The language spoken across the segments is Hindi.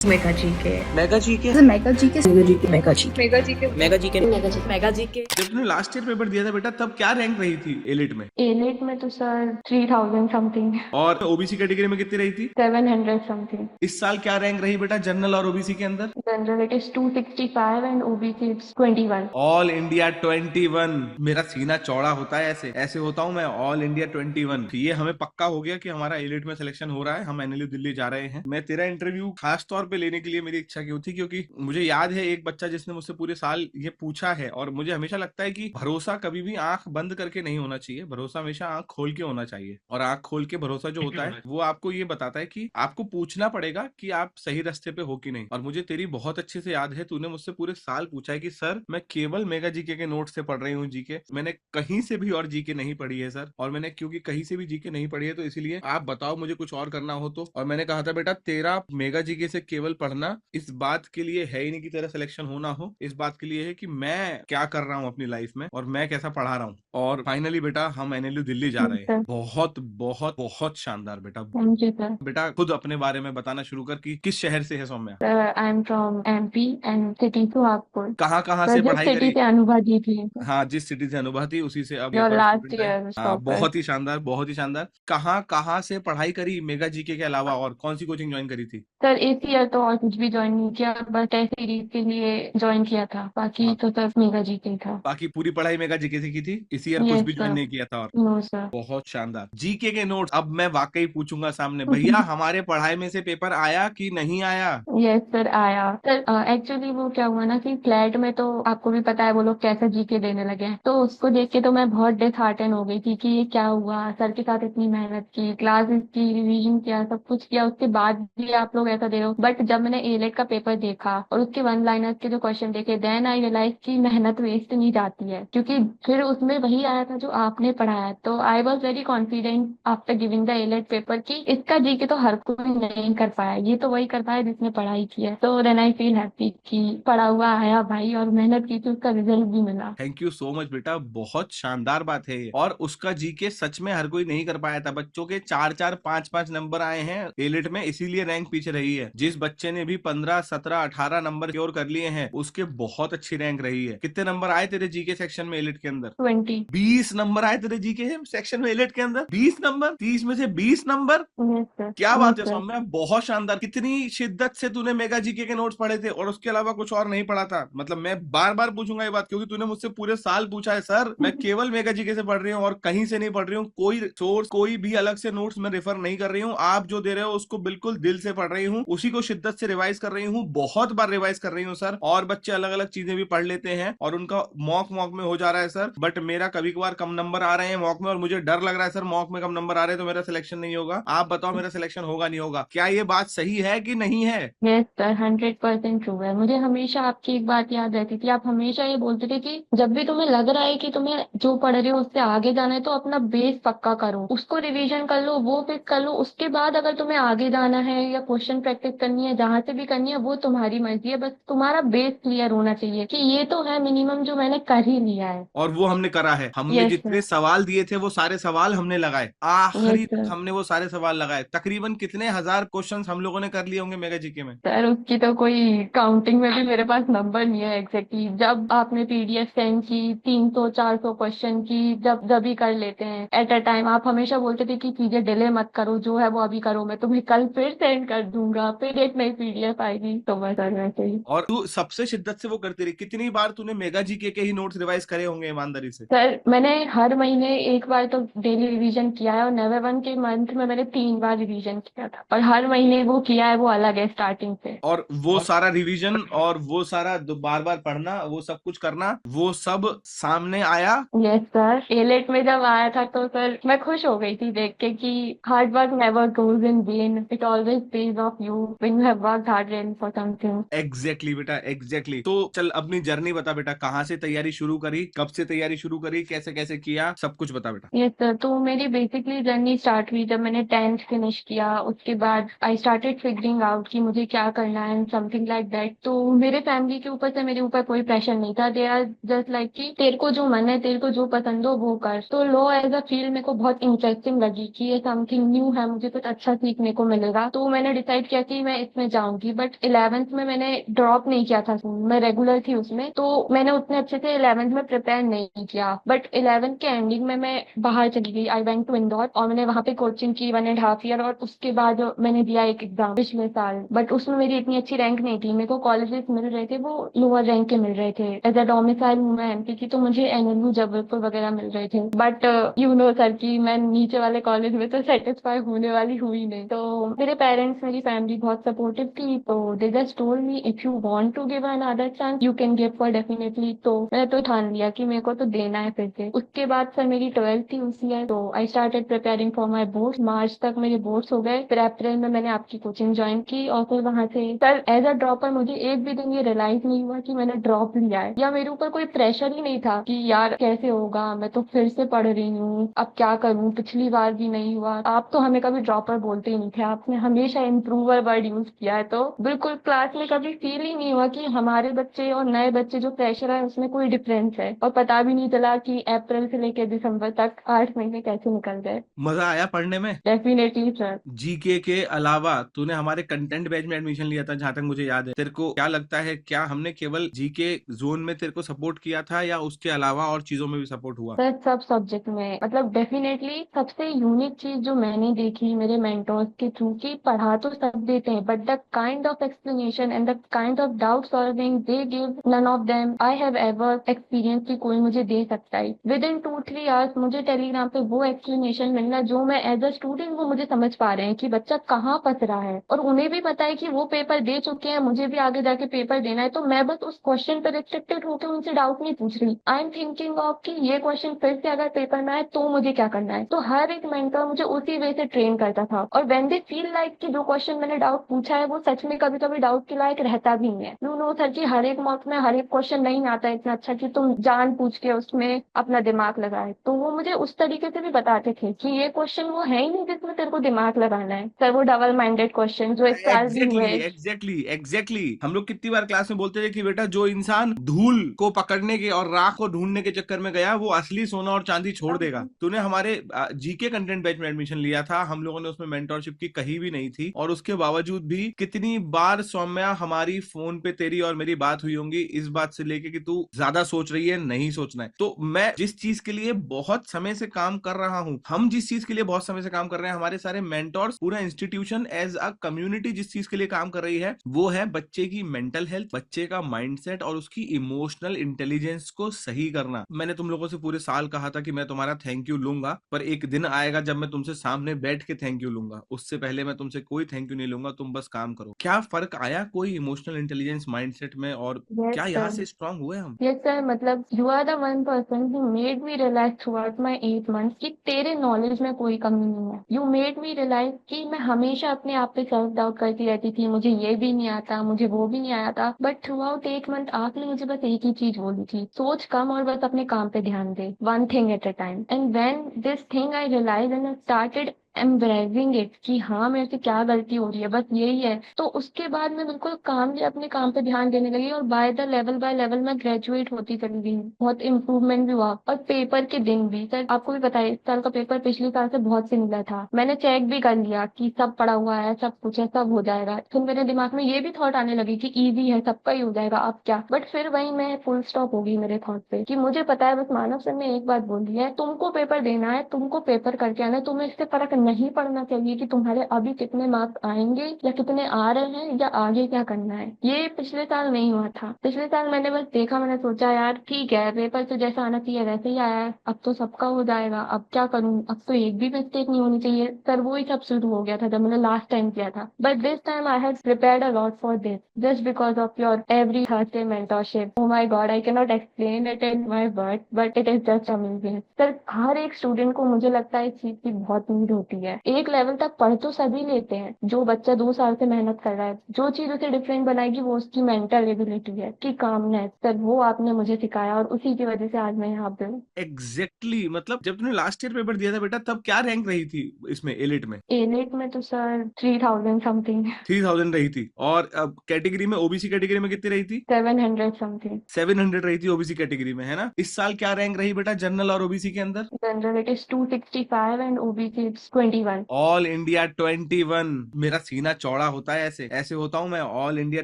Mega GK mega GK mega GK mega GK mega GK mega GK mega GK mega GK. जब तुमने लास्ट ईयर पेपर दिया था बेटा तब क्या रैंक रही थी एलिट में? एलिट में तो सर 3000 समथिंग, और ओबीसी कैटेगरी में कितनी रही थी? 700 समथिंग। इस साल क्या रैंक रही बेटा जनरल और ओबीसी के अंदर? General it is 265 and OBC it's 21। All India 21। मेरा सीना चौड़ा होता है, ऐसे ऐसे होता हूँ मैं। All India 21। ये हमें पक्का हो गया कि हमारा एलिट में सिलेक्शन हो रहा है। हम एनएलयू दिल्ली जा रहे हैं। मैं तेरा इंटरव्यू खास तौर पे लेने के लिए मेरी इच्छा क्यों थी, क्योंकि मुझे याद है एक बच्चा जिसने मुझसे पूरे साल ये पूछा है, और मुझे हमेशा लगता है कि भरोसा कभी भी आंख बंद करके नहीं होना चाहिए, भरोसा हमेशा आंख खोल के होना चाहिए। और आंख खोल के भरोसा जो होता है वो आपको ये बताता है कि आपको पूछना पड़ेगा कि आप सही रास्ते पे हो कि नहीं। और मुझे तेरी बहुत अच्छे से याद है, तूने मुझसे पूरे साल पूछा है कि सर मैं केवल मेगा जीके के नोट से पढ़ रही हूँ जीके, मैंने कहीं से भी और जीके नहीं पढ़ी है सर। और मैंने क्योंकि कहीं से भी जीके नहीं पढ़ी है तो इसीलिए आप बताओ मुझे कुछ और करना हो तो। और मैंने कहा था बेटा तेरा मेगा जीके से केवल पढ़ना इस बात के लिए है ही नहीं कि तेरा सिलेक्शन होना हो, इस बात के लिए है कि मैं क्या कर रहा हूँ अपनी लाइफ में और मैं कैसा पढ़ा रहा हूँ। और फाइनली बेटा हम एनएलयू दिल्ली जा रहे हैं। बहुत बहुत बहुत शानदार बेटा। Thank you sir. बेटा खुद अपने बारे में बताना शुरू कर कि किस शहर से है Saumya? Sir I am from MP and city Suhagpur. कहाँ कहाँ सर से जिस पढ़ाई सिटी करी? से अनुभा जी थी, हाँ, जिस सिटी से अनुभा थी उसी से अब योर यहाँ लास्ट स्टूडेंट है। ईयर हाँ, स्टॉपर। बहुत ही शानदार, बहुत ही शानदार। कहाँ कहाँ से पढ़ाई करी मेगा जीके के अलावा, और कौन सी कोचिंग ज्वाइन करी थी? सर इस ईयर तो और कुछ भी ज्वाइन नहीं किया, बस टेस्ट सीरीज के लिए ज्वाइन किया था, बाकी हाँ, तो सर मेगा जी के था। बाकी पूरी पढ़ाई मेगा जीके से की थी, इसी ईयर कुछ यस भी ज्वाइन सर। नहीं किया था। और नो सर। बहुत शानदार जीके के नोट्स अब मैं वाकई पूछूंगा सामने, भैया हमारे पढ़ाई में से पेपर आया कि नहीं आया? यस सर आया। सर एक्चुअली वो क्या हुआ ना कि फ्लैट में तो आपको भी पता है वो लोग कैसे जीके देने लगे हैं, तो उसको देख के तो मैं बहुत डिसहार्टन हो गई थी कि ये क्या हुआ, सर के साथ इतनी मेहनत की, क्लासेस की, रिवीजन किया, सब कुछ किया, उसके बाद भी आप लोग ऐसा दे रहे हो। बट जब मैंने एलेट का पेपर देखा और उसके वन लाइनर्स के जो क्वेश्चन देखे, देन आई रियलाइज की मेहनत वेस्ट नहीं जाती है, क्योंकि फिर उसमें वही आया था जो आपने पढ़ाया। तो I was very confident after giving the AILET paper कि इसका जीके तो हर कोई नहीं कर पाया, ये तो वही कर पाया जिसने पढ़ाई की है। तो देन आई फील हैप्पी कि पढ़ा हुआ आया भाई, और मेहनत की थी, उसका रिजल्ट भी मिला। थैंक यू सो मच बेटा, बहुत शानदार बात है ये। और उसका जीके सच में हर कोई नहीं कर पाया था। बच्चों के 4-4 5-5 नंबर आए हैं एलिट में, इसीलिए रैंक पीछे रही है। जिस बच्चे ने भी 15 17 18 नंबर क्योर कर लिए हैं उसके बहुत अच्छी रैंक रही है। कितने नंबर आए तेरे जीके सेक्शन में एलिट के अंदर? 20। 20 नंबर आए तेरे जीके सेक्शन में एलिट के अंदर। 20 नंबर, 30 में से 20 नंबर। Yes sir. क्या यस बात है सर। सौम्या, बहुत शानदार। कितनी शिद्दत से तूने मेगा जीके के नोट्स पढ़े थे और उसके अलावा कुछ और नहीं पढ़ा था? मतलब मैं बार बार पूछूंगा ये बात क्योंकि तूने मुझसे पूरे साल पूछा है सर मैं केवल मेगा जीके से पढ़ रही हूँ और कहीं से नहीं पढ़ रही हूँ, कोई सोर्स कोई भी अलग से नोट्स मैं रेफर नहीं कर रही हूँ, आप जो दे रहे हो उसको बिल्कुल दिल से पढ़ रही हूँ, उसी को शिद्दत से रिवाइज कर रही हूँ, बहुत बार रिवाइज कर रही हूँ सर। और बच्चे अलग अलग चीजें भी पढ़ लेते हैं और उनका मॉक मॉक में हो जा रहा है सर, बट मेरा कभी कभार कम नंबर आ रहे हैं मॉक में और मुझे डर लग रहा है सर मॉक में कम नंबर आ रहे हैं तो मेरा सिलेक्शन नहीं होगा। आप बताओ मेरा सिलेक्शन होगा नहीं होगा? क्या ये बात सही है कि नहीं है? यस सर 100% ट्रू है। मुझे हमेशा आपकी एक बात याद रहती थी, आप हमेशा ये बोलते थे कि जब भी तुम्हें लग रहा है कि तुम्हें जो पढ़ रहे हो उससे आगे जाना है तो अपना बेस पक्का करो, उसको रिवीजन कर लो, वो फिक्स कर लो, उसके बाद अगर तुम्हें आगे जाना है या क्वेश्चन प्रैक्टिस करनी है, जहां से भी करनी है वो तुम्हारी मर्जी है, बस तुम्हारा बेस क्लियर होना चाहिए कि ये तो है मिनिमम जो मैंने कर ही लिया है। और वो हमने करा है। हमने यस जितने सर। सवाल दिए थे वो सारे सवाल हमने लगाए, यस आखिरी तक सर। हमने वो सारे सवाल लगाए। तकरीबन कितने हजार क्वेश्चंस हम लोगों ने कर लिए होंगे मेगा जीके में? सर उसकी तो कोई काउंटिंग में भी मेरे पास नंबर नहीं है एग्जैक्टली। जब आपने पीडीएफ सेंड की 300-400 क्वेश्चन की, जब जब भी कर लेते हैं एट अ टाइम, आप हमेशा बोलते थे कि चीजें डिले मत करो, जो है वो अभी करो, मैं तुम्हें कल फिर सेंड कर दूंगा, फिर एक नई पीडीएफ आएगी। तो बस सर वैसे ही। और तू सबसे शिद्दत से वो करती रही। कितनी बार तूने मेगा जीके के ही नोट्स रिवाइज करे होंगे ईमानदारी से? सर मैंने हर महीने एक बार तो डेली रिवीजन किया है, और नवंबर के मंथ में मैंने 3 बार रिवीजन किया था, और हर महीने वो किया है वो अलग है स्टार्टिंग से। और वो सारा रिवीजन और वो सारा बार बार पढ़ना, वो सब कुछ करना, वो सब सामने आया? Yes sir. एलेट में जब आया था तो सर मैं खुश हो गई थी देख के कि hard work never goes in when, it always page of you when you have worked hard for something. Exactly बेटा, एग्जैक्टली। तो चल अपनी जर्नी बता बेटा, कहाँ से तैयारी शुरू करी, कब से तैयारी शुरू करी, कैसे कैसे किया, सब कुछ बता बेटा। Yes sir. तो मेरी बेसिकली जर्नी स्टार्ट हुई जब मैंने 10th फिनिश किया, उसके बाद आई स्टार्टेड फिगरिंग आउट कि मुझे क्या करना है, समथिंग लाइक दैट। तो मेरे फैमिली के ऊपर से मेरे ऊपर कोई प्रेशर नहीं था, दे आर जस्ट लाइक कि तेरे को जो मन है, तेरे को जो पसंद हो वो कर। तो लॉ एज अ फील्ड मेरे को बहुत इंटरेस्टिंग लगी कि ये समथिंग न्यू है, मुझे कुछ अच्छा सीखने को मिलेगा। तो मैंने डिसाइड किया कि मैं इस 10th में जाऊंगी, बट 11th में मैंने ड्रॉप नहीं किया था स्कूल, मैं रेगुलर थी उसमें, तो मैंने उतने अच्छे से 11th में प्रिपेयर नहीं किया। बट 11th के एंडिंग में मैं बाहर चली गई, आई वेंट टू इंदौर, और मैंने वहां पे कोचिंग की 1.5 ईयर, और उसके बाद मैंने दिया एक एग्जाम पिछले साल, बट उसमें मेरी इतनी अच्छी रैंक नहीं थी। मेरे को कॉलेजेस मिल रहे थे वो लोअर रैंक के मिल रहे थे, एज अ डोमिसाइल हूँ मैं एमपी की, तो मुझे एनएलयू जबलपुर वगैरह मिल रहे थे। बट यू नो सर कि मैं नीचे वाले कॉलेज में तो सेटिस्फाई होने वाली हुई नहीं। तो मेरे पेरेंट्स, मेरी फैमिली बहुत सपोर्टिव थी, तो they just told me if you want to give another chance you can give for definitely. तो मैंने तो ठान लिया कि मेरे को तो देना है फिर से। उसके बाद सर मेरी 12th थी उस ईयर, तो I started preparing for my board. March तक मेरे बोर्ड्स हो गए, फिर अप्रैल में मैंने आपकी कोचिंग ज्वाइन की, और फिर वहां से सर एज अ ड्रॉपर मुझे एक भी दिन ये रियलाइज नहीं हुआ कि मैंने ड्रॉप लिया है, या मेरे ऊपर कोई प्रेशर ही नहीं था कि यार कैसे होगा, मैं तो फिर से पढ़ रही हूँ, अब क्या करूँ, पिछली बार भी नहीं हुआ। आप तो हमें कभी ड्रॉपर बोलते ही नहीं थे, आपने हमेशा इम्प्रूवर वर्ड यूज किया है, तो बिल्कुल क्लास में कभी फील ही नहीं हुआ कि हमारे बच्चे और नए बच्चे जो फ्रेशर है उसमें कोई डिफरेंस है। और पता भी नहीं चला कि अप्रैल से लेकर दिसंबर तक 8 महीने कैसे निकल गए। मजा आया पढ़ने में? Definitely sir. जीके के अलावा तूने हमारे कंटेंट बैच में एडमिशन लिया था, जहां तक मुझे याद है। तेरे को क्या लगता है, क्या हमने केवल जीके जोन में तेरे को सपोर्ट किया था, या उसके अलावा और चीजों में भी सपोर्ट हुआ? सर सब सब्जेक्ट में, मतलब डेफिनेटली सबसे यूनिक चीज जो मैंने देखी मेरे मेंटोर्स के थ्रू, कि पढ़ा तो सब देते हैं, but the kind of explanation and the kind of doubt solving they give, none of them I have ever experience कि कोई मुझे दे सकता है। विद इन 2-3 आवर्स मुझे टेलीग्राम पे वो एक्सप्लेनेशन मिलना जो मैं एज अ स्टूडेंट वो मुझे समझ पा रहे हैं कि बच्चा कहाँ फंस रहा है, और उन्हें भी पता है कि वो पेपर दे चुके हैं, मुझे भी आगे जाके पेपर देना है, तो मैं बस उस क्वेश्चन पर रिस्ट्रिक्टेड होकर उनसे डाउट नहीं पूछ रही। आई एम थिंकिंग ऑफ कि ये क्वेश्चन फिर से अगर पेपर में आए तो मुझे क्या करना है। तो हर एक मेंटर मुझे उसी वे से ट्रेन करता था, और व्हेन दे फील लाइक कि जो क्वेश्चन मैंने डाउट पूछा है वो सच में कभी कभी डाउट के लायक रहता भी नहीं है। यू नो सर कि हर एक मॉक में हर एक क्वेश्चन नहीं आता है इतना अच्छा कि तुम जान पूछ के उसमें अपना दिमाग लगाए, तो वो मुझे उस तरीके से भी बताते थे कि ये क्वेश्चन वो है ही नहीं जिसमें तेरे को दिमाग लगाना है सर, वो डबल माइंडेड क्वेश्चन जो इस साल भी एग्जैक्टली हुए। एग्जैक्टली एग्जैक्टली, हम लोग कितनी बार क्लास में बोलते थे कि बेटा जो इंसान धूल को पकड़ने के और राख को ढूंढने के चक्कर में गया, वो असली सोना और चांदी छोड़ देगा। तूने हमारे जीके कंटेंट बैच में एडमिशन लिया था, हम लोगों ने उसमें मेंटोरशिप की कही भी नहीं थी, और उसके बावजूद भी कितनी बार सौम्या हमारी फोन पे तेरी और मेरी बात हुई होंगी इस बात से लेके कि तू ज्यादा सोच रही है, नहीं सोचना है। तो मैं जिस चीज के लिए बहुत समय से काम कर रहा हूं, हम जिस चीज के लिए बहुत समय से काम कर रहे हैं, हमारे सारे मेंटोर्स, पूरा इंस्टीट्यूशन एज अ कम्युनिटी जिस चीज के लिए काम कर रही है, वो है बच्चे की मेंटल हेल्थ, बच्चे का माइंडसेट और उसकी इमोशनल इंटेलिजेंस को सही करना। मैंने तुम लोगों से पूरे साल कहा था कि मैं तुम्हारा थैंक यू लूंगा, पर एक दिन आएगा जब मैं तुमसे सामने बैठ के थैंक यू लूंगा। उससे पहले मैं तुमसे कोई थैंक यू नहीं लूंगा, तुम बस काम करो। क्या फर्क आया कोई इमोशनल इंटेलिजेंस माइंडसेट में, और यस क्या यहाँ सर। से स्ट्रांग हुए हम? यस सर, मतलब you are the one person who made me realise throughout my 8 months कि तेरे नॉलेज में कोई कमी नहीं है। यू मेड मी रियलाइज कि मैं हमेशा अपने आप पे सेल्फ डाउट करती रहती थी, मुझे ये भी नहीं आता, मुझे वो भी नहीं आया था, बट थ्रू आउट 8 मंथ आपने मुझे बस एक ही चीज बोली थी, सोच कम और बस अपने काम पे ध्यान दे, one thing at a time. And when this thing I realise and started embracing it कि हाँ मेरे से क्या गलती हो रही है, बस यही है, तो उसके बाद मैं बिल्कुल कामली अपने काम पे ध्यान देने लगी, और बाय लेवल मैं ग्रेजुएट होती चली गई। बहुत इम्प्रूवमेंट भी हुआ, और पेपर के दिन भी सर आपको भी पता है इस साल का पेपर पिछले साल से बहुत सिमिलर था। मैंने चेक भी कर लिया कि सब पढ़ा हुआ है, सब कुछ है, सब हो जाएगा। फिर मेरे दिमाग में ये भी थॉट आने लगी कि इजी है, सबका ही हो जाएगा, अब क्या। बट फिर वही मैं फुल स्टॉप हो गई मेरे थॉट पे कि मुझे पता है, बस मानव सर ने एक बात बोली है, तुमको पेपर देना है, तुमको पेपर करके आना है, तुम्हें इससे फर्क नहीं पड़ना चाहिए कि तुम्हारे अभी कितने मार्क्स आएंगे या कितने आ रहे हैं या आगे क्या करना है। ये पिछले साल नहीं हुआ था। पिछले साल मैंने बस देखा, मैंने सोचा यार ठीक है, पेपर तो जैसा आना चाहिए वैसे ही आया है, अब तो सबका हो जाएगा, अब क्या करूं, अब तो एक भी मिस्टेक नहीं होनी चाहिए। सर वो ही सब शुरू हो गया था जब मैंने लास्ट टाइम किया था, but this time I have prepared a lot for this just because of your every Thursday mentorship. Oh my god, I can not explain it in my word, but it is just amazing. Sir हर एक स्टूडेंट को मुझे लगता है इस चीज की बहुत नीड होती है। एक लेवल तक पढ़ तो सभी लेते हैं, जो बच्चा 2 साल से मेहनत कर रहा है, जो चीज उसे डिफरेंट बनाएगी वो उसकी मेंटल एबिलिटी है, की कामनेस। सर वो आपने मुझे सिखाया, और उसी की वजह से आज मैं यहाँ पे हूँ। एग्जैक्टली मतलब जब तूने लास्ट ईयर पेपर दिया था बेटा, तब क्या रैंक रही थी इसमें, एलिट में? एलिट में तो सर 3000 समथिंग। 3000 रही थी, और अब कैटेगरी में, ओबीसी कैटेगरी में कितनी रही थी? 700 समथिंग। 700 रही थी ओबीसी कैटेगरी में, है ना? इस साल क्या रैंक रही बेटा जनरल और ओबीसी के अंदर? General it is 265 and OBC it's 21। All India 21। मेरा सीना चौड़ा होता है, ऐसे ऐसे होता हूँ मैं। ऑल इंडिया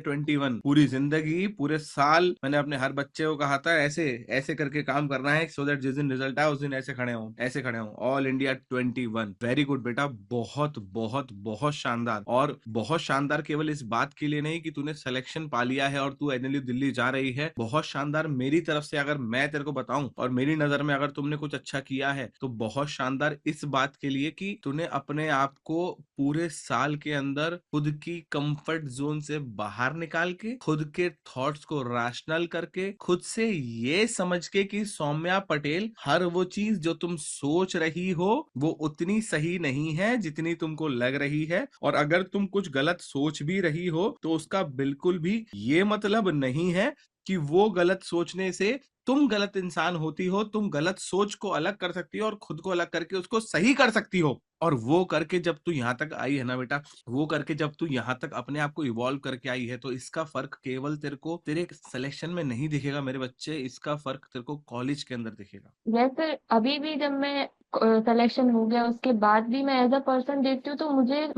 21 पूरी जिंदगी, पूरे साल मैंने अपने हर बच्चे को कहा था ऐसे ऐसे करके काम करना है, सो दैट जिस दिन रिजल्ट आए उस दिन ऐसे खड़े हों, ऐसे खड़े हों। All India 21। वेरी गुड बेटा, बहुत बहुत बहुत शानदार। और बहुत शानदार केवल इस बात के लिए नहीं कि तूने सिलेक्शन पा लिया है और तू एनएलयू दिल्ली जा रही है, बहुत शानदार मेरी तरफ से अगर मैं तेरे को बताऊं और मेरी नजर में अगर तुमने कुछ अच्छा किया है तो बहुत शानदार इस बात के लिए कि तूने अपने आप को पूरे साल के अंदर खुद की कंफर्ट जोन से बाहर निकाल के, खुद के थॉट्स को रैशनल करके, खुद से ये समझ के कि सौम्या पटेल हर वो चीज जो तुम सोच रही हो वो उतनी सही नहीं है जितनी तुमको लग रही है। और अगर तुम कुछ गलत सोच भी रही हो तो उसका बिल्कुल भी ये मतलब नहीं है कि वो गलत सोचने से तुम गलत इंसान होती हो। तुम गलत सोच को अलग कर सकती हो और खुद को अलग करके उसको सही कर सकती हो। और वो करके जब तू यहाँ तक आई है ना बेटा, वो करके जब तू यहाँ तक अपने आप को इवॉल्व करके आई है, तो इसका फर्क केवल तेरे को तेरे सिलेक्शन में नहीं दिखेगा मेरे बच्चे, इसका फर्क तेरे को कॉलेज के अंदर दिखेगा। जैसे अभी भी जब मैं सिलेक्शन हो गया उसके बाद भी मैं एज अ पर्सन देखती हूँ तो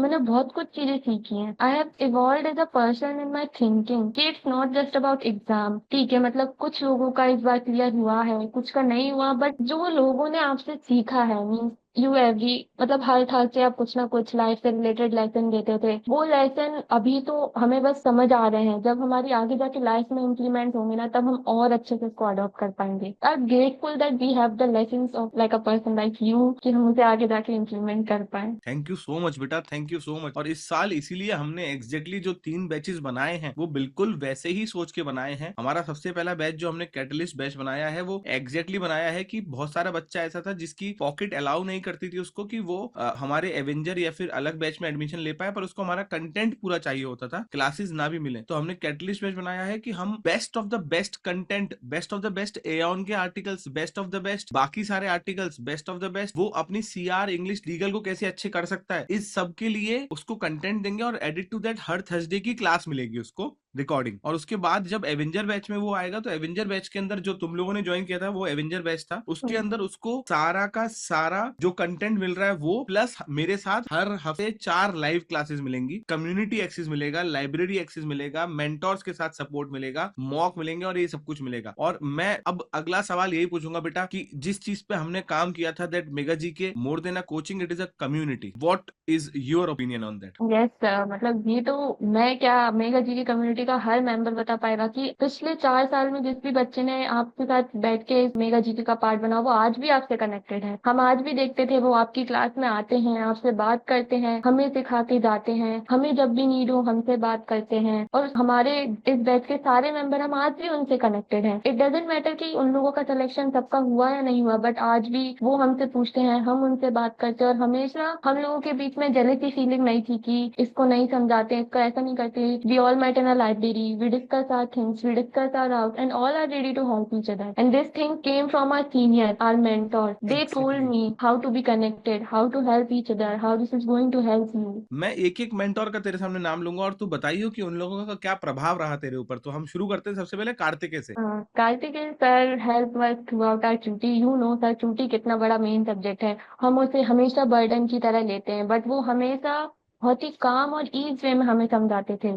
मैंने बहुत कुछ चीजें सीखी हैं। I have evolve as a person in my thinking कि it's not just about exam. ठीक है, मतलब कुछ लोगों का इस बार क्लियर हुआ है, कुछ का नहीं हुआ, बट जो लोगों ने आपसे सीखा है, मीन्स यू एवरी, मतलब हर साल से आप कुछ ना कुछ लाइफ से रिलेटेड लेसन देते थे। वो लेसन अभी तो हमें बस समझ आ रहे हैं, जब हमारी आगे जाके लाइफ में इम्प्लीमेंट होंगे ना तब हम और अच्छे से इसको अडॉप्ट कर पाएंगे। I am grateful that we have the lessons of like a person like you कि हम उसे आगे जाके इम्प्लीमेंट कर पाए। थैंक यू सो मच बेटा, थैंक यू सो मच। और इस साल इसीलिए हमने एग्जैक्टली जो 3 बैचेस बनाए हैं वो बिल्कुल वैसे ही सोच के बनाए हैं। हमारा सबसे पहला बैच जो हमने कैटलिस्ट बैच बनाया है वो एग्जैक्टली बनाया है कि बहुत सारा बच्चा ऐसा था जिसकी पॉकेट अलाउ नहीं करती थी उसको कि वो हमारे एवेंजर या फिर अलग बैच में एडमिशन ले पाए, पर उसको हमारा कंटेंट पूरा चाहिए होता था, क्लासेस ना भी मिले। तो हमने कैटलिस्ट बैच बनाया है कि हम best of the best content, best of the best एऑन के articles, best of the best बाकी सारे articles, best of the best वो अपनी सीआर इंग्लिश लीगल को कैसे अच्छे कर सकता है, इस सब के लिए उसको कंटेंट देंगे। और एडिट टू दैट हर थर्सडे की क्लास मिलेगी उसको रिकॉर्डिंग। और उसके बाद जब एवेंजर बैच में वो आएगा तो एवेंजर बैच के अंदर जो तुम लोगों ने ज्वाइन किया था वो एवेंजर बैच था, उसके अंदर उसको सारा का सारा जो कंटेंट मिल रहा है वो प्लस मेरे साथ हर हफ्ते 4 लाइव क्लासेस मिलेंगी, कम्युनिटी एक्सेस मिलेगा, लाइब्रेरी एक्सेस मिलेगा, मेंटोर्स के साथ सपोर्ट मिलेगा, मॉक मिलेंगे और ये सब कुछ मिलेगा। और मैं अब अगला सवाल यही पूछूंगा बेटा कि जिस चीज पे हमने काम किया था दैट मेगा जी के more than a coaching it is a community, what is your opinion on that? Yes sir, मतलब ये तो मैं क्या, मेगा जी की कम्युनिटी का हर मेंबर बता पाएगा कि पिछले 4 साल में जिस भी बच्चे ने आपके साथ बैठ के मेगा जी का पार्ट बना वो आज भी आपसे कनेक्टेड है। हम आज भी देखते थे वो आपकी क्लास में आते हैं, आपसे बात करते हैं, हमें सिखा के जाते हैं, हमें जब भी नीड हो हमसे बात करते हैं। और हमारे इस बैच के सारे मेंबर हम आज भी उनसे कनेक्टेड हैं। इट डजेंट मैटर कि उन लोगों का सिलेक्शन सबका हुआ या नहीं हुआ, बट आज भी वो हमसे पूछते हैं, हम उनसे बात करते हैं। और हमेशा हम लोगों के बीच में जेलेसी फीलिंग नहीं थी कि इसको नहीं समझाते, इसको ऐसा नहीं करते। We all met in a library, we discuss our things, we discuss our doubt and all are ready to help each other. And this thing came from our senior, our mentor. They told Exactly. Me how to be connected, how to help each other, how this is going to help you. मैं एक एक मेंटोर का तेरे सामने नाम लूंगा और तू बताइयो कि उन लोगों का क्या प्रभाव रहा तेरे ऊपर। तो हम शुरू करते हैं सबसे पहले कार्तिकेय से। Kartikeya sir help work throughout our ट्यूटी। यू नो सर, ट्यूटी कितना बड़ा मेन सब्जेक्ट है। हम उसे हमेशा बर्डन की तरह लेते हैं, बट वो हमेशा बहुत ही काम और ईज वे में हमें समझाते थे।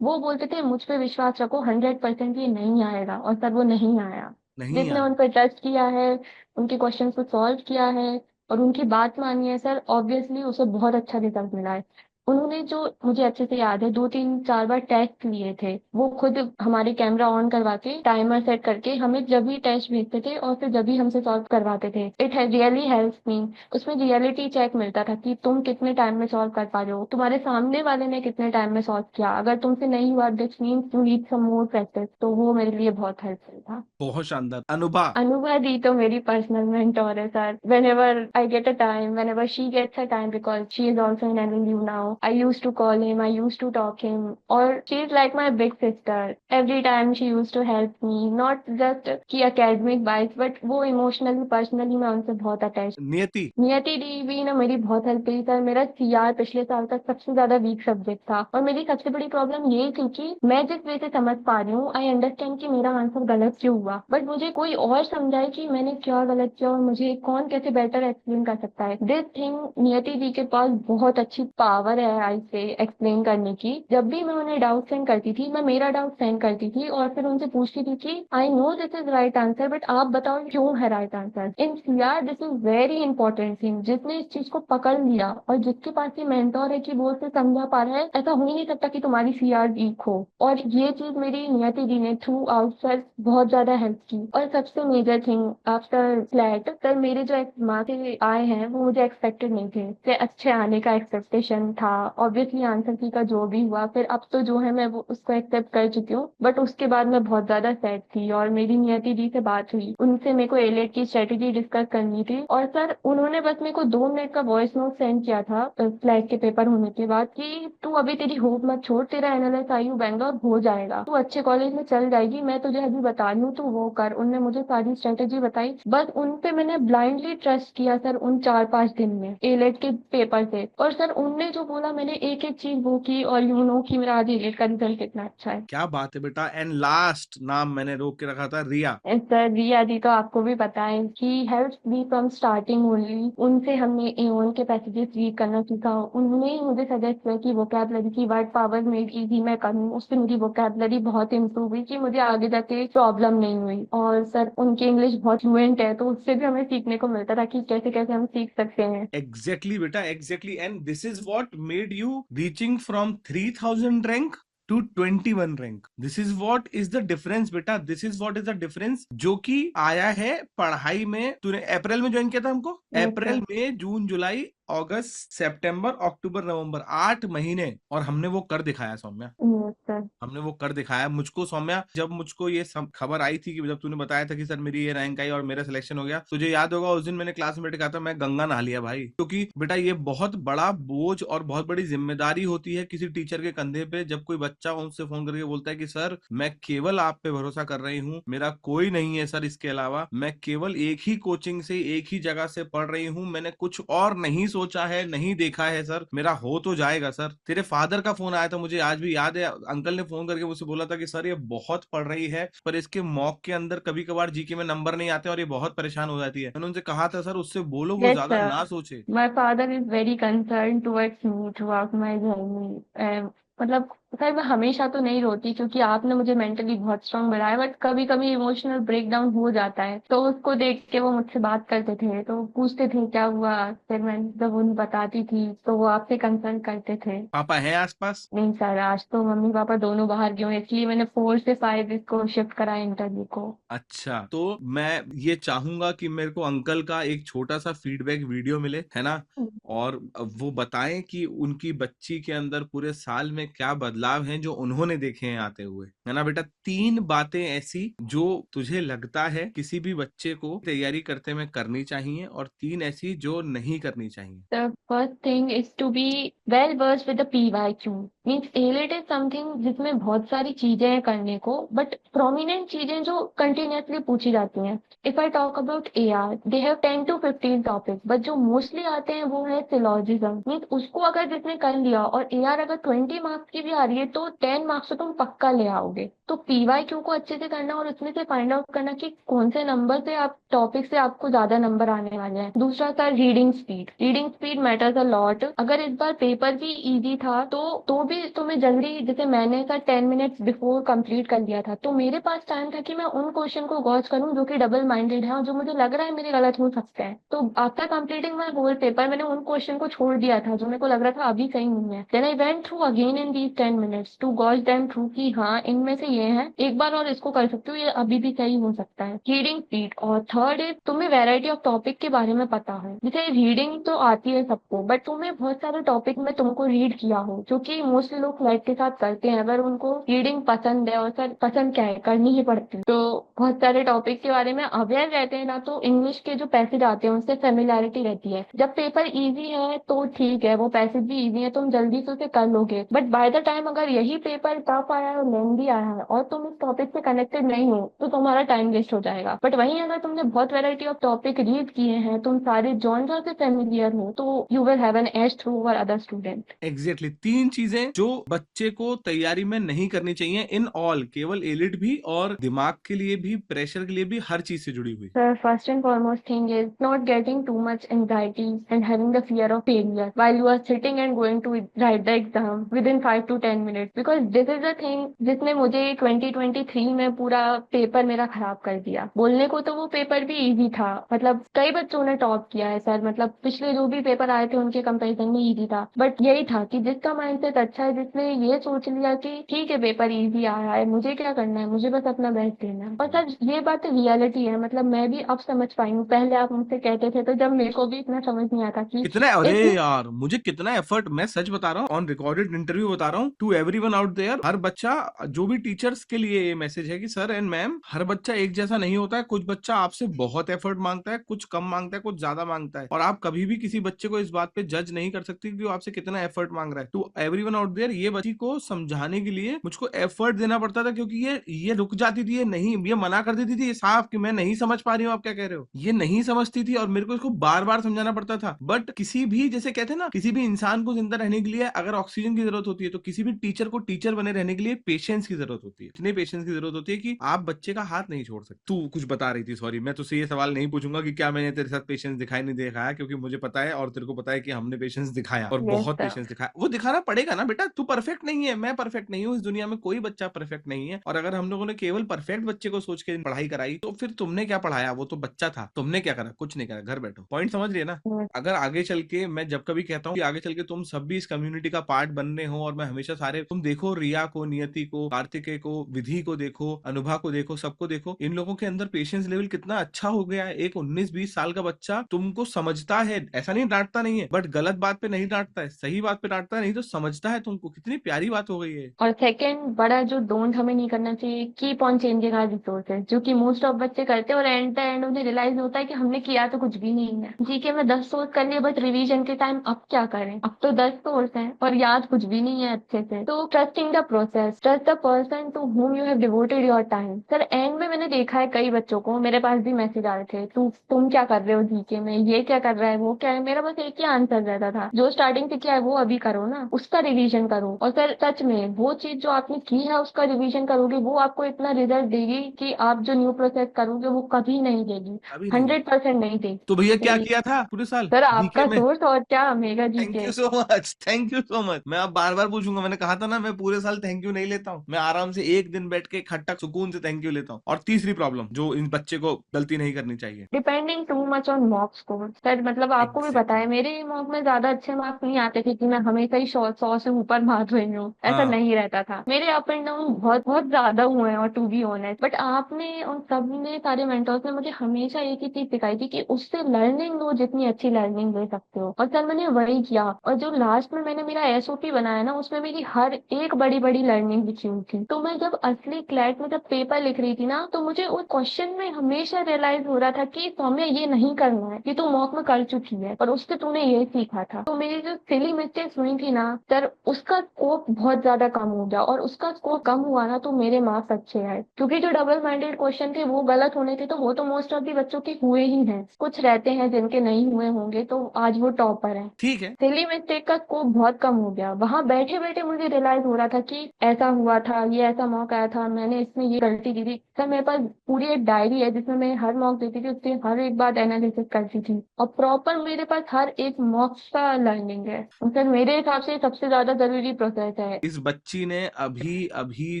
वो बोलते थे मुझ पे विश्वास रखो, 100% ये नहीं आएगा। और सर वो नहीं आया। नहीं जिसने यार। उन पर ट्रस्ट किया है, उनके क्वेश्चंस को सॉल्व किया है और उनकी बात मानी है सर, ऑब्वियसली उसे बहुत अच्छा रिजल्ट मिला है। उन्होंने, जो मुझे अच्छे से याद है, 2 3 4 बार टेस्ट लिए थे। वो खुद हमारे कैमरा ऑन करवा के टाइमर सेट करके हमें जब भी टेस्ट भेजते थे और फिर जब भी हमसे सॉल्व करवाते थे। It has really help me. उसमें रियलिटी चेक मिलता था कि तुम कितने टाइम में सॉल्व कर पा रहे हो, तुम्हारे सामने वाले ने कितने टाइम में सॉल्व किया। अगर तुमसे नहीं हुआ this means you need some more practice. तो वो मेरे लिए बहुत हेल्पफुल था। बहुत शानदार। अनुभा। अनुभा दी तो मेरी पर्सनल मेंटोर है sir. Whenever I get a time, whenever she gets a time, because she is also in NLU now, I used to call him, I used to talk him, और she is like my big sister. Every time she used to help me, not just कि academic wise, but वो emotionally, personally मैं उनसे बहुत attached। नियति। नियति दी भी ना मेरी बहुत हेल्प करी सर। मेरा सीआर पिछले साल तक सबसे ज्यादा वीक सब्जेक्ट था, और मेरी सबसे बड़ी प्रॉब्लम ये थी कि मैं जिस वे से समझ पा रही हूँ, आई अंडरस्टैंड कि मेरा आंसर गलत क्यों हुआ, बट मुझे कोई और समझाए कि मैंने क्या गलत किया और मुझे कौन कैसे बेटर एक्सप्लेन कर सकता है। दिस थिंग, नियति दी के पास बहुत अच्छी पावर है आई से एक्सप्लेन करने की। जब भी मैं उन्हें डाउट सेंड करती थी, मैं मेरा डाउट सेंड करती थी और फिर उनसे पूछती थी कि I know this is right answer, but आप बताओ क्यों है right answer. In CR this is very important thing. जिसने इस चीज को पकड़ लिया और जिसके पास ये मेंटोर है कि वो उसे समझा पा रहा है, ऐसा हो ही नहीं सकता कि तुम्हारी सीआर वीक हो। और ये चीज मेरी नियति दी ने थ्रू आउट सर बहुत ज्यादा हेल्प की। और सबसे major thing after flat sir, मेरे जो मार्क्स आए हैं वो मुझे एक्सपेक्टेड नहीं थे। से अच्छे आने का एक्सपेक्टेशन था। ऑब्वियसली आंसर की का जो भी हुआ, फिर अब तो जो है मैं वो उसको एक्सेप्ट कर चुकी हूँ, बट उसके बाद मैं बहुत ज्यादा सैड थी। और मेरी नियति दी से बात हुई, उनसे मेरे को एलेट की स्ट्रेटेजी डिस्कस करनी थी, और सर उन्होंने बस मेरे को 2 मिनट का वॉइस नोट सेंड किया था फ्लैट के पेपर होने के बाद कि तू अभी तेरी होप मत छोड़, तेरा एनएलएस आईयू बैंगलोर हो जाएगा, तू अच्छे कॉलेज में चल जाएगी, मैं तुझे अभी बता रही हूँ तू वो कर। उनने मुझे सारी स्ट्रेटेजी बताई, बस उन पे मैंने ब्लाइंडली ट्रस्ट किया सर उन 4-5 दिन में एलेट के पेपर से। और सर उनने जो बोला मैंने एक एक चीज वो की, और यू नो कि मेरा आज एलेट का रिजल्ट कितना अच्छा है। क्या बात है बेटा। एंड लास्ट नाम मैंने रोक के रखा था, रिया। सर रिया दी तो आपको भी पता है कि help me from starting only. उनसे हमने एओन के पैसेजेस रीड करना सीखा। उन्होंने ही मुझे सजेस्ट किया कि वोकैबलरी की वर्ड पावर मेड इजी मैं करूँ। उससे मेरी वोकैबलरी बहुत इंप्रूव हुई कि मुझे आगे जाके प्रॉब्लम नहीं हुई। और सर उनकी इंग्लिश बहुत फ्लुएंट है, तो उससे भी हमें सीखने को मिलता था कि कैसे कैसे हम सीख सकते हैं। एग्जैक्टली बेटा, exactly. And this is what made you reaching from 3000 rank to 21 rank. This is what is the difference बेटा, this is what is the difference जो कि आया है पढ़ाई में। तूने अप्रैल में ज्वाइन किया था हमको, यस अप्रैल सर। मई जून जुलाई अगस्त सितंबर अक्टूबर नवंबर, 8 महीने, और हमने वो कर दिखाया सौम्या। Yes sir. हमने वो कर दिखाया। मुझको सौम्या, जब मुझको ये खबर आई थी कि जब तूने बताया था कि सर मेरी ये रैंक आई और मेरा सिलेक्शन हो गया, तुझे याद होगा उस दिन मैंने क्लास में कहा था मैं गंगा नहा लिया भाई। क्योंकि बेटा ये बहुत बड़ा बोझ और बहुत बड़ी जिम्मेदारी होती है किसी टीचर के कंधे पे, जब कोई बच्चा उनसे फोन करके बोलता है कि सर मैं केवल आप पे भरोसा कर रही हूँ, मेरा कोई नहीं है सर इसके अलावा, मैं केवल एक ही कोचिंग से एक ही जगह से पढ़ रही हूँ, मैंने कुछ और नहीं सोचा है, नहीं देखा है सर, मेरा हो तो जाएगा सर। तेरे फादर का फोन आया था, मुझे आज भी याद है। अंकल ने फोन करके मुझसे बोला था कि सर ये बहुत पढ़ रही है पर इसके मॉक के अंदर कभी कभार जीके में नंबर नहीं आते और ये बहुत परेशान हो जाती है। मैंने उनसे कहा था सर उससे बोलो वो यस ज्यादा सर। ना सोचे। My father is very concerned towards me throughout my journey. मतलब सर मैं हमेशा तो नहीं रोती क्योंकि आपने मुझे मेंटली बहुत स्ट्रांग बनाया, बट कभी कभी इमोशनल ब्रेकडाउन हो जाता है, तो उसको देख के वो मुझसे बात करते थे, तो पूछते थे क्या हुआ, फिर मैं जब उन्हें बताती थी तो वो आपसे कंसर्न करते थे। पापा है आसपास? नहीं सर, आज तो मम्मी पापा दोनों बाहर गए हैं, इसलिए मैंने 4 से 5 इसको शिफ्ट करा इंटरव्यू को। अच्छा, तो मैं ये चाहूंगा कि मेरे को अंकल का एक छोटा सा फीडबैक वीडियो मिले, है ना, और वो बताएं कि उनकी बच्ची के अंदर पूरे साल में क्या बदलाव हैं जो उन्होंने देखे हैं आते हुए, है ना बेटा। 3 बातें ऐसी जो तुझे लगता है किसी भी बच्चे को तैयारी करते में करनी चाहिए, और 3 ऐसी जो नहीं करनी चाहिए। The first thing is to be well versed with the PYQ. Means ALET is something जिसमें बहुत सारी चीजें हैं करने को, बट प्रोमिनेंट चीजें जो कंटिन्यूसली पूछी जाती हैं। If I talk about AR, they have 10 to 15 topic, but जो मोस्टली आते हैं वो है सिलोजिज्म। मीन्स उसको अगर जिसने कर लिया, और AR अगर 20 मार्क्स की भी आ रही है तो 10 मार्क्स तो तुम पक्का ले आओगे। तो PYQ को अच्छे से करना और उसमें से फाइंड आउट करना कि कौन से नंबर से आप टॉपिक से आपको ज्यादा नंबर आने वाले हैं। दूसरा था reading speed. Reading speed matters a lot. अगर इस बार पेपर भी इजी था तो भी तुम्हें जल्दी, जैसे मैंने सर 10 मिनट्स बिफोर कंप्लीट कर लिया था, तो मेरे पास टाइम था कि मैं उन क्वेश्चन को गॉच करूं जो कि डबल माइंडेड है और जो मुझे लग रहा है मेरे गलत हो सकते हैं। तो after completing my whole paper मैंने उन क्वेश्चन को छोड़ दिया था जो मेरे को लग रहा था अभी सही नहीं है। Then I went through again in these 10 minutes to catch them through कि हाँ इनमें से ये है, एक बार और इसको कर सकती हूँ, ये अभी भी सही हो सकता है। Reading speed. और थर्ड इज तुम्हें वैरायटी ऑफ टॉपिक के बारे में पता है। जैसे रीडिंग तो आती है सबको, बट तुम्हें बहुत सारे टॉपिक में तुमको रीड किया हो जो कि मोस्टली लोग फ्लैट के साथ करते हैं अगर उनको रीडिंग पसंद है, और सर पसंद क्या है, करनी ही पड़ती है। तो बहुत सारे टॉपिक के बारे में अवेयर रहते हैं ना, तो इंग्लिश के जो पैसेज आते हैं उससे फेमिलियरिटी रहती है। जब पेपर इजी है तो ठीक है, वो पैसेज भी इजी है, तुम जल्दी से उसे कर लोगे। बट बाय द टाइम अगर यही पेपर टफ आया है, लेंदी आया है, और तुम इस टॉपिक से कनेक्टेड नहीं हो, तो तुम्हारा टाइम वेस्ट हो जाएगा। बट वहीं अगर तुमने बहुत वैरायटी ऑफ टॉपिक रीड किए हैं, तुम सारे जॉनर से फेमिलियर हो, तो you will have an edge through over other student. Exactly तीन चीजें जो बच्चे को तैयारी में नहीं करनी चाहिए इन ऑल, केवल एलिट भी और दिमाग के लिए भी, प्रेशर के लिए भी, हर चीज से जुड़ी हुई। The first and foremost thing is not getting too much anxiety and having the fear of failure while you are sitting and going to write the exam within 5 to 10 minutes, because this is the thing जिसने मुझे 2023 में पूरा पेपर मेरा खराब कर दिया। बोलने को तो वो पेपर भी इजी था, मतलब कई बच्चों ने टॉप किया है सर, मतलब पिछले जो भी पेपर आए थे उनके कंपैरिजन में इजी था। बट यही था कि जिसका माइंडसेट अच्छा है, जिसने ये सोच लिया कि ठीक है पेपर इजी आ रहा है, मुझे क्या करना है, मुझे बस अपना बेस्ट देना है। और सर ये बात रियलिटी है, मतलब मैं भी अब समझ पाई हूँ। पहले आप मुझसे कहते थे तो जब मेरे को भी इतना समझ नहीं आता कि कितना, अरे एक यार मुझे कितना एफर्ट, मैं सच बता रहा हूँ, ऑन रिकॉर्डेड इंटरव्यू बता रहा हूँ टू एवरीवन आउट देयर। हर बच्चा, जो भी टीचर्स के लिए ये मैसेज है कि सर एंड मैम, हर बच्चा एक जैसा नहीं होता है। कुछ बच्चा आपसे बहुत एफर्ट मांगता है, कुछ कम मांगता है, कुछ ज्यादा मांगता है, और आप कभी भी किसी बच्चे को इस बात पे जज नहीं कर सकते कि वो आपसे कितना एफर्ट मांग रहा है। टू एवरीवन आउट देयर, ये बच्ची को समझाने के लिए मुझको एफर्ट देना पड़ता था, क्योंकि ये रुक जाती थी, ये नहीं, ये मना कर देती थी ये साफ कि मैं नहीं समझ पा रही हूँ आप क्या कह रहे हो। ये नहीं समझती थी और मेरे को इसको बार बार समझाना पड़ता था। बट किसी भी, जैसे कहते हैं ना, किसी भी इंसान को जिंदा रहने के लिए अगर ऑक्सीजन की जरूरत होती है, तो किसी भी टीचर को टीचर बने रहने के लिए पेशेंस की जरूरत होती है। इतने पेशेंस की जरूरत होती है कि आप बच्चे का हाथ नहीं छोड़ सकते। तू कुछ बता रही थी, सॉरी, मैं तुझसे ये सवाल नहीं पूछूंगा कि क्या मैंने तेरे साथ पेशेंस दिखाई नहीं दिखाया, क्योंकि मुझे पता है और तेरे को पता है कि हमने पेशेंस दिखाया, और यस बहुत सर। पेशेंस दिखाया। वो दिखाना पड़ेगा ना बेटा, तू परफेक्ट नहीं है, मैं परफेक्ट नहीं हूँ, इस दुनिया में कोई बच्चा परफेक्ट नहीं है। और अगर हम लोगों ने केवल परफेक्ट बच्चे को सोच के पढ़ाई कराई, तो फिर तुमने क्या पढ़ाया? वो तो बच्चा था, तुमने क्या करा? कुछ नहीं करा, घर बैठो। पॉइंट समझ रही है ना? अगर आगे चल के, मैं जब कभी कहता हूँ कि आगे चल के तुम सब भी इस कम्युनिटी का पार्ट बनने हो, और मैं हमेशा सारे, तुम देखो रिया को, नियति को, कार्तिकेय को, विधि को देखो, अनुभा को देखो, सबको देखो, इन लोगों के अंदर पेशेंस लेवल कितना अच्छा हो गया है। एक 19-20 साल का बच्चा तुमको समझता है, ऐसा नहीं डांटता नहीं है, बट गलत बात पे नहीं डांटता है, सही बात पे डांटता है, नहीं तो समझता है तुमको। कितनी प्यारी बात हो गई है। और सेकंड बड़ा जो डोंट हमें नहीं करना चाहिए, keep on changing our resources, जो कि मोस्ट ऑफ बच्चे करते हैं, और एंड उन्हें रियलाइज होता है कि हमने किया तो कुछ भी नहीं है। जीके में 10 सोर्स कर लिए, बट रिवीजन के टाइम अब क्या करें, अब तो 10 सोर्स हैं और याद कुछ भी नहीं है अच्छे से। तो trusting the process, trust the person to whom you have devoted your time. Sir end में मैंने देखा है कई बच्चों को, मेरे पास भी मैसेज आए थे, तुम क्या कर रहे हो जीके में, ये क्या कर रहा है, वो क्या है। मेरा बस एक ही आंसर रहता था, जो स्टार्टिंग से किया है वो अभी करो ना, उसका रिवीजन करो। और सर सच में वो चीज जो आपने की है उसका रिवीजन करोगे, वो आपको इतना रिजल्ट देगी कि आप जो न्यू प्रोसेस करोगे वो कभी नहीं देगी, अभी नहीं। 100% नहीं देगी। तो भैया क्या तो किया था पूरे साल सर जीके आपका में? सोर्स और क्या, mega thank GK. You so much, thank you so much. मैं अब बार बार पूछूंगा, मैंने कहा था ना, मैं पूरे साल थैंक यू नहीं लेता हूँ, मैं आराम से एक दिन बैठ के इकट्ठा सुकून से थैंक यू लेता हूँ। और तीसरी प्रॉब्लम जो इन बच्चे को गलती नहीं करनी चाहिए, depending too much on mock score. Sir मतलब आपको भी पता एग्जैक्टली। है मेरे मॉक में ज्यादा अच्छे मार्क्स नहीं आते थे कि मैं हमेशा ही 100 से ऊपर मार रही हूँ, ऐसा हाँ, नहीं रहता था। मेरे अप एंड डाउन बहुत बहुत ज्यादा हुए हैं, और टू बी ऑनेस्ट, बट आपने और सबने, सारे मेंटर्स ने मुझे हमेशा एक ही चीज सिखाई थी कि उससे लर्निंग लो, जितनी अच्छी लर्निंग ले सकते हो। और सर मैंने वही किया, और जो लास्ट में मैंने मेरा एसओपी बनाया ना, उसमें मेरी हर एक बड़ी बड़ी लर्निंग लिखी हुई थी। तो मैं जब असली क्लैट में जब पेपर लिख रही थी ना, तो मुझे उस क्वेश्चन में हमेशा रियलाइज हो रहा था कि सौम्या ये नहीं करना है, ये तू मॉक में कर चुकी है और उससे तूने ये सीखा था। तो मेरी जो सिली मिस्टेक्स हुई थी ना सर, उसका स्कोप बहुत ज्यादा कम हो गया, और उसका स्कोप कम हुआ ना तो मेरे मार्क्स अच्छे आए, क्योंकि जो डबल माइंडेड क्वेश्चन थे वो गलत होने थे, तो वो तो मोस्ट ऑफ दी बच्चों के हुए ही हैं। कुछ रहते हैं जिनके नहीं हुए होंगे, तो आज वो टॉपर है। ठीक है। सिली मिस्टेक का स्कोप बहुत कम हो गया, वहां बैठे बैठे मुझे रियलाइज हो रहा था कि ऐसा हुआ था, ये ऐसा मौका आया था, मैंने इसमें ये गलती की थी। सर मेरे पास पूरी एक डायरी है जिसमें मैं हर मॉक देती थी, उससे हर एक बात एनालिसिस करती थी, और प्रॉपर मेरे पास हर एक मॉक का लर्निंग है। और सर मेरे हिसाब से सबसे ज्यादा जरूरी प्रोसेस है। इस बच्ची ने अभी अभी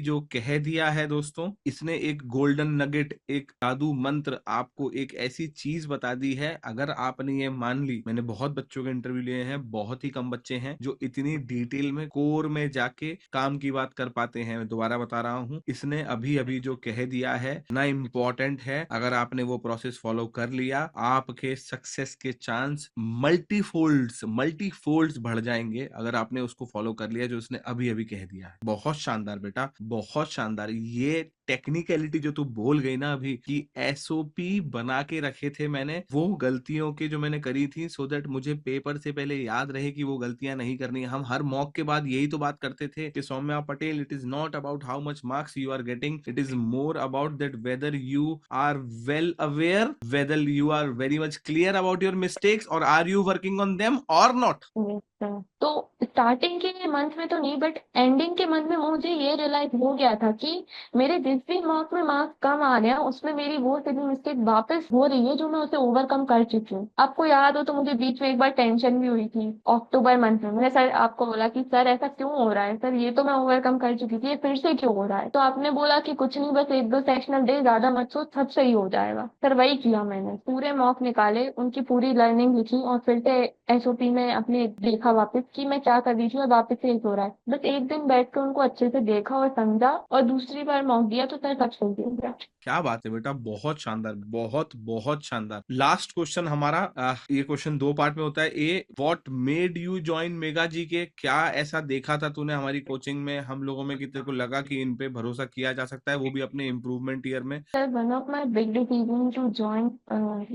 जो कह दिया है दोस्तों, इसने एक गोल्डन नगेट, एक जादू मंत्र, आपको एक ऐसी चीज बता दी है। अगर आपने ये मान ली, मैंने बहुत बच्चों के इंटरव्यू लिए हैं, बहुत ही कम बच्चे हैं जो इतनी डिटेल में, कोर में जाके काम की बात कर पाते हैं। मैं दोबारा बता रहा हूँ, इसने अभी अभी जो कह दिया है ना, इम्पोर्टेंट है। अगर आपने वो प्रोसेस फॉलो कर लिया, आपके सक्सेस के चांस मल्टीफोल्ड्स बढ़ जाएंगे, अगर आपने उसको फॉलो फॉलो कर लिया जो उसने अभी अभी कह दिया है। बहुत शानदार बेटा, बहुत शानदार। ये टेक्निकलिटी जो तू बोल गई ना अभी कि एसओपी बना के रखे थे मैंने, वो गलतियों के जो मैंने करी थी, सो दैट मुझे पेपर से पहले याद रहे कि वो गलतियां नहीं करनी। हम हर मॉक के बाद यही तो बात करते थे कि Saumya Patel, it is not about how much marks you are getting, it is more about that whether you are well aware, whether you are very much clear about your mistakes, और are you working on them और नॉट। Yes, sir. तो स्टार्टिंग के मंथ में तो नहीं, बट एंडिंग के मंथ में मुझे ये रियलाइज हो गया था कि मेरे जिस भी मॉक में मार्क्स कम आ रहे हैं उसमें मेरी वो सभी मिस्टेक वापस हो रही है जो मैं उसे ओवरकम कर चुकी हूँ। आपको याद हो तो मुझे बीच में एक बार टेंशन भी हुई थी अक्टूबर मंथ में। मैंने सर आपको बोला कि सर ऐसा क्यों हो रहा है, सर ये तो मैं ओवरकम कर चुकी थी, ये फिर से क्यों हो रहा है। तो आपने बोला कि कुछ नहीं, बस एक दो सेक्शनल डे ज्यादा मत सोच, सब सही हो जाएगा। सर वही किया मैंने, पूरे मॉक निकाले, उनकी पूरी लर्निंग लिखी और फिर से एसओपी में अपने देखा वापस कि मैं क्या कर रही थी और वापस से एक हो रहा है। बस एक दिन बैठ कर उनको अच्छे से देखा और समझा और दूसरी बार मौका दिया तो सर सब सही हो गया। क्या बात है बेटा, बहुत शानदार, बहुत बहुत शानदार। लास्ट क्वेश्चन हमारा, ये क्वेश्चन दो पार्ट में होता है। ए, what made you join Mega G K? क्या ऐसा देखा था तूने हमारी कोचिंग में, हम लोगों में, कि तेरे को लगा कि इन पे भरोसा किया जा सकता है, वो भी अपने इम्प्रूवमेंट ईयर में? Sir, one of my big decisions to join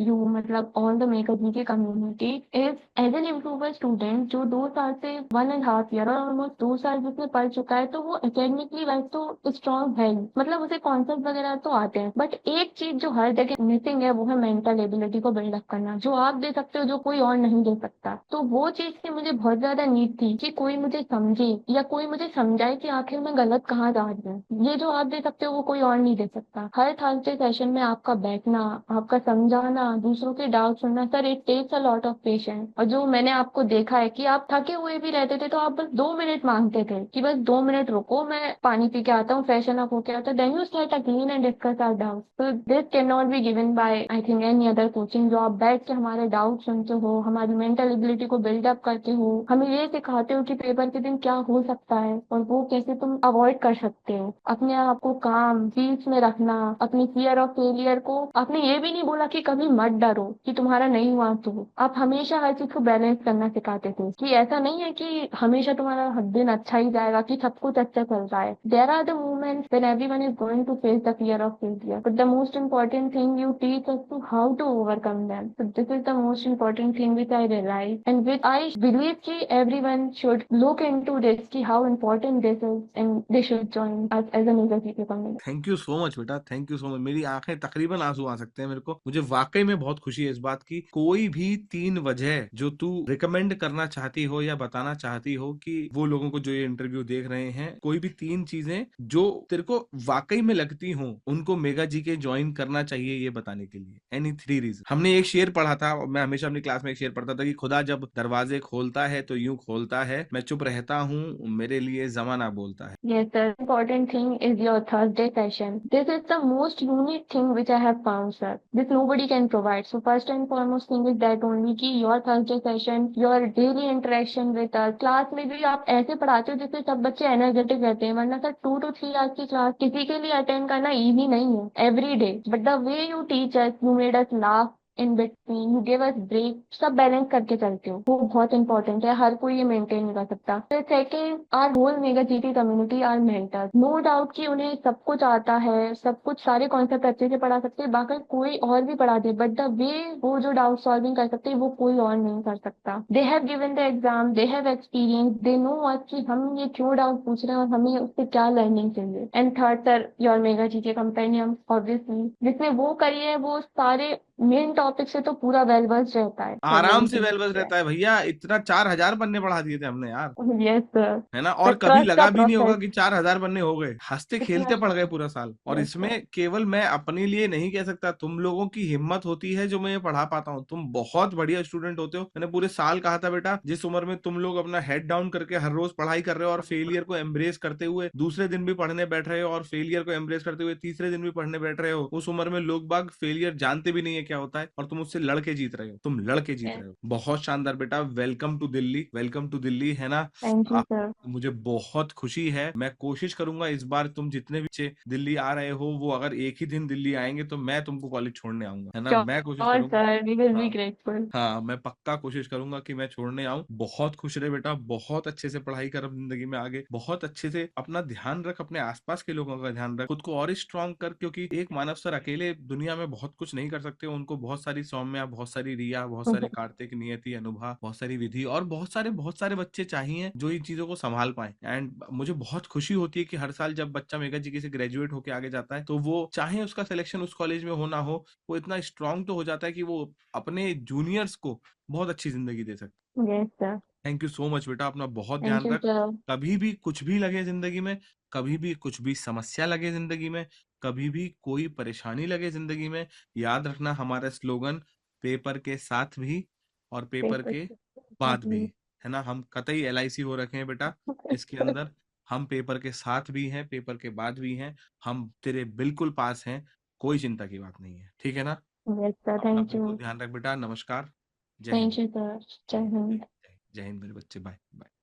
you मतलब all the मेगा जी के community is as an improver student जो 2 साल से 1.5 year और ऑलमोस्ट 2 साल जिसने पढ़ चुका है, तो वो एकेडमिकली वैसे तो स्ट्रॉन्ग है ही, मतलब उसे कॉन्सेप्ट वगैरह तो आते हैं, बट एक चीज जो हर जगह मिसिंग है वो है मेंटल एबिलिटी को बिल्डअप करना, जो आप दे सकते हो जो कोई और नहीं दे सकता। तो वो चीज की मुझे बहुत ज्यादा नीड थी कि कोई मुझे समझे या कोई मुझे समझाए कि आखिर मैं गलत कहाँ जा रही हूँ। ये जो आप दे सकते हो वो कोई और नहीं दे सकता। हर थर्सडे सेशन में आपका बैठना, आपका समझाना, दूसरों के डाउट सुनना, sir it takes a lot of patience. और जो मैंने आपको देखा है कि आप थके हुए भी रहते थे तो आप बस 2 मिनट मांगते थे कि बस 2 मिनट रुको, मैं पानी पी के आता हूँ, फ्रेशन अप होके आता हूँ, then you start again and discuss our doubts. तो this can not be given by I think any other coaching, जो आप बैठ के हमारे डाउट सुनते हो, हमारी मेंटल एबिलिटी को बिल्डअप करते हो, हमें ये सिखाते हो कि पेपर के दिन क्या हो सकता है और वो कैसे तुम अवॉइड कर सकते हो। अपने आप को काम पीस में रखना, अपनी फियर ऑफ फेलियर को, आपने ये भी नहीं बोला कि कभी मत डरो कि तुम्हारा नहीं हुआ, तो आप हमेशा हर चीज को बैलेंस करना सिखाते थे कि ऐसा नहीं है कि हमेशा तुम्हारा हर दिन अच्छा ही जाएगा, कि सब कुछ अच्छा चल रहा है। There are the moments when everyone is going to face the fear of failure, but the most important thing you teach us to how to overcome them. So this is the most important thing which I realise and which I believe कि everyone should look into this कि how important this is and they should join us as a mega GK community. Thank you so much बेटा, थैंक यू सो मच। मेरी आंखें तकरीबन आंसू आ सकते हैं मेरे को। मुझे वाकई में बहुत खुशी है इस बात की। कोई भी 3 वजह जो तू रिकमेंड करना चाहती हो या बताना चाहती हो कि वो लोगों को जो ये इंटरव्यू देख रहे हैं, कोई भी 3 चीजें जो तेरे को वाकई में लगती हो उनको मेगा जी के ज्वाइन करना चाहिए, ये बताने के लिए, एनी 3 रीजन। हमने एक शेर पढ़ा था, मैं हमेशा अपनी क्लास में एक शेर पढ़ता था कि खुदा जब दरवाजे खोलता है तो यूं खोलता है, मैं चुप रहता हूँ, मेरे लिए जमाना बोलता है। Yes, the important thing is your Thursday session. This is the most unique thing which I have found, sir. This nobody can provide. So first and foremost thing is that only कि your Thursday session, your daily interaction with us. Class में भी आप ऐसे पढ़ाते हो जिससे सब बच्चे एनर्जेटिक रहते हैं, वरना सर 2 to 3 आवर्स की क्लास किसी के लिए अटेंड करना इजी नहीं है every day. But the way you teach us, you made us laugh in between, you give us break, सब बैलेंस करके चलते हो, वो बहुत इंपॉर्टेंट है। हर कोई ये मेंटेन नहीं कर सकता। फिर second, our whole mega GT community our mentors. No doubt कि उन्हें सब कुछ आता है, सब कुछ, सारे कॉन्सेप्ट अच्छे से पढ़ा सकते हैं, बाकी कोई और भी पढ़ा दे, बट द वे वो जो डाउट सॉल्विंग कर सकते हैं वो कोई और नहीं कर सकता। They have given the exam, they have experience, they know आज कि हम ये क्यों डाउट पूछ रहे हैं और हमें उससे क्या लर्निंग चाहिए। And third sir, your mega GK companion obviously, जिसने वो करी है वो सारे मेन टॉपिक से तो पूरा वेल वर्स रहता है। आराम से वेल बस रहता है भैया। इतना 4000 पन्ने पढ़ा दिए थे हमने यार, यस सर। है ना। द और कभी ट्रस्ट का लगा भी नहीं होगा प्रोसेस कि 4000 पन्ने हो गए, हंसते इतना। खेलते पढ़ गए पूरा साल। और यस इसमें सर। केवल मैं अपने लिए नहीं कह सकता, तुम लोगों की हिम्मत होती है जो मैं ये पढ़ा पाता हूँ। तुम बहुत बढ़िया स्टूडेंट होते हो। मैंने पूरे साल कहा था बेटा, जिस उम्र में तुम लोग अपना हेड डाउन करके हर रोज पढ़ाई कर रहे हो और फेलियर को एम्ब्रेस करते हुए दूसरे दिन भी पढ़ने बैठ रहे हो, और फेलियर को एम्ब्रेस करते हुए तीसरे दिन भी पढ़ने बैठ रहे हो, उस उम्र में लोग बाग फेलियर जानते भी नहीं है में क्या होता है, और तुम उससे लड़के जीत रहे हो, तुम लड़के जीत रहे हो। बहुत शानदार बेटा, welcome to Delhi, welcome to Delhi, है ना। थैंक यू आप, सर। मुझे बहुत खुशी है। मैं कोशिश करूंगा इस बार तुम जितने भी बच्चे दिल्ली आ रहे हो, वो अगर एक ही दिन दिल्ली आएंगे तो मैं तुमको कॉलेज छोड़ने आऊंगा, है ना, मैं कोशिश श्योर करूंगा। सर, वी विल बी हाँ ग्रेटफुल। हाँ, मैं पक्का कोशिश करूंगा कि मैं छोड़ने आऊं। बहुत खुश रहे बेटा, बहुत अच्छे से पढ़ाई कर अब जिंदगी में आगे, बहुत अच्छे से अपना ध्यान रख, अपने आसपास के लोगों का ध्यान रख, खुद को और स्ट्रांग कर, क्योंकि एक मानव सर अकेले दुनिया में बहुत कुछ नहीं कर सकते। उनको बहुत सारी सौम्या, बहुत सारी रिया, बहुत सारे कार्तिक, नियति, अनुभा, बहुत सारी विधि और बहुत सारे बच्चे चाहिए जो इन चीजों को संभाल पाए। एंड मुझे बहुत खुशी होती है कि हर साल जब बच्चा मेगा जी से ग्रेजुएट होकर आगे जाता है, तो वो चाहे उसका सिलेक्शन उस कॉलेज में हो ना हो, वो इतना स्ट्रांग तो हो जाता है कि वो अपने जूनियर्स को बहुत अच्छी जिंदगी दे सकते। Yes sir. Thank you so much बेटा, अपना बहुत थैंक ध्यान यू रख। सर। कभी भी कुछ भी लगे जिंदगी में, कभी भी कुछ भी समस्या लगे जिंदगी में, कभी भी कोई परेशानी लगे जिंदगी में, याद रखना हमारा स्लोगन, पेपर के साथ भी और पेपर पेपर के के साथ बाद भी, भी। है ना। हम कतई LIC हो रखे हैं बेटा इसके अंदर। हम पेपर के साथ भी हैं, पेपर के बाद भी हैं। हम तेरे बिल्कुल पास हैं, कोई चिंता की बात नहीं है, ठीक है ना। यस सर, अपना थैंक यू। बिल्कुल ध्यान रख बेटा। नमस्कार। जय हिंद। Thank you sir. जय जय हिंद, जय हिंद। हिंद, जय हिंद मेरे बच्चे। Bye bye.